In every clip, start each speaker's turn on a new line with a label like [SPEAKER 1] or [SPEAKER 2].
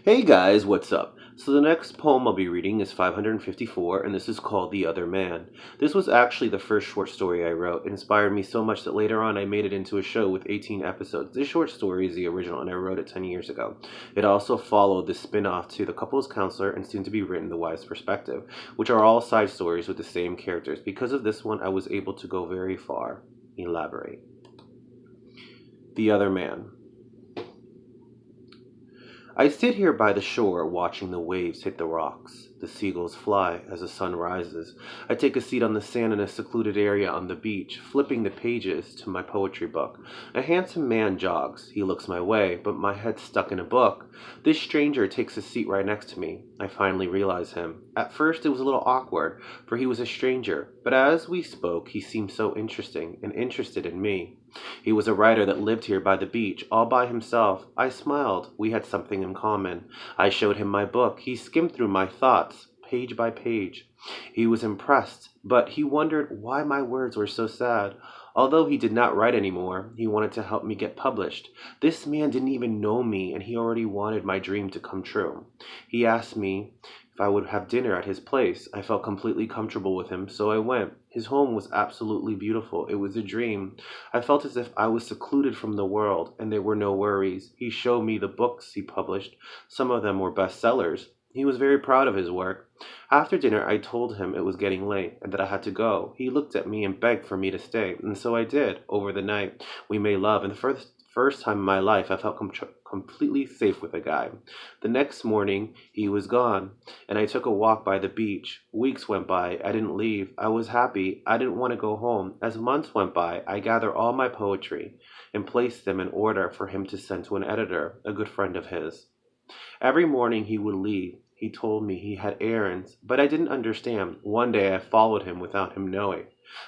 [SPEAKER 1] Hey guys, what's up? So the next poem I'll be reading is 554, and this is called The Other Man. This was actually the first short story I wrote. It inspired me so much that later on I made it into a show with 18 episodes. This short story is the original, and I wrote it 10 years ago. It also followed the spin-off to The Couple's Counselor and soon to be written The Wise Perspective, which are all side stories with the same characters. Because of this one, I was able to go very far. Elaborate. The Other Man. I sit here by the shore watching the waves hit the rocks. The seagulls fly as the sun rises. I take a seat on the sand in a secluded area on the beach, flipping the pages to my poetry book. A handsome man jogs. He looks my way, but my head's stuck in a book. This stranger takes a seat right next to me. I finally realize him. At first it was a little awkward, for he was a stranger, but as we spoke he seemed so interesting and interested in me. He was a writer that lived here by the beach, all by himself. I smiled. We had something in common. I showed him my book. He skimmed through my thoughts, page by page. He was impressed, but he wondered why my words were so sad. Although he did not write anymore, he wanted to help me get published. This man didn't even know me, and he already wanted my dream to come true. He asked me if I would have dinner at his place. I felt completely comfortable with him, so I went. His home was absolutely beautiful. It was a dream. I felt as if I was secluded from the world, and there were no worries. He showed me the books he published. Some of them were bestsellers. He was very proud of his work. After dinner, I told him it was getting late and that I had to go. He looked at me and begged for me to stay, and so I did. Over the night, we made love, and the first time in my life I felt completely safe with a guy. The next morning, he was gone, and I took a walk by the beach. Weeks went by. I didn't leave. I was happy. I didn't want to go home. As months went by, I gathered all my poetry and placed them in order for him to send to an editor, a good friend of his. Every morning he would leave. He told me he had errands, but I didn't understand. One day I followed him without him knowing.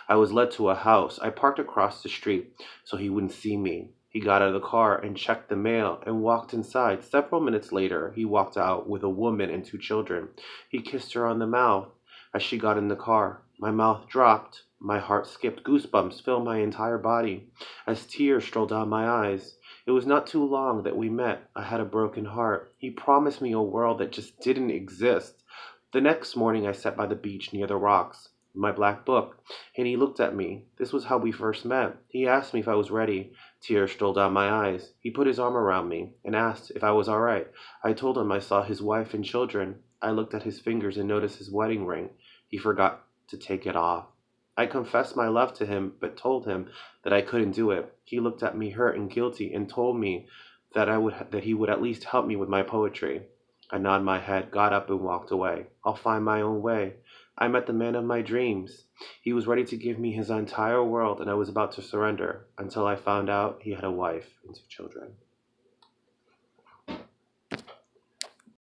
[SPEAKER 1] I was led to a house. I parked across the street so he wouldn't see me. He got out of the car and checked the mail and walked inside. Several minutes later, he walked out with a woman and two children. He kissed her on the mouth as she got in the car. My mouth dropped. My heart skipped. Goosebumps filled my entire body as tears strolled down my eyes. It was not too long that we met. I had a broken heart. He promised me a world that just didn't exist. The next morning I sat by the beach near the rocks, my black book, and he looked at me. This was how we first met. He asked me if I was ready. Tears stole down my eyes. He put his arm around me and asked if I was all right. I told him I saw his wife and children. I looked at his fingers and noticed his wedding ring. He forgot to take it off. I confessed my love to him, but told him that I couldn't do it. He looked at me hurt and guilty and told me that he would at least help me with my poetry. I nodded my head, got up and walked away. I'll find my own way. I met the man of my dreams. He was ready to give me his entire world, and I was about to surrender until I found out he had a wife and two children.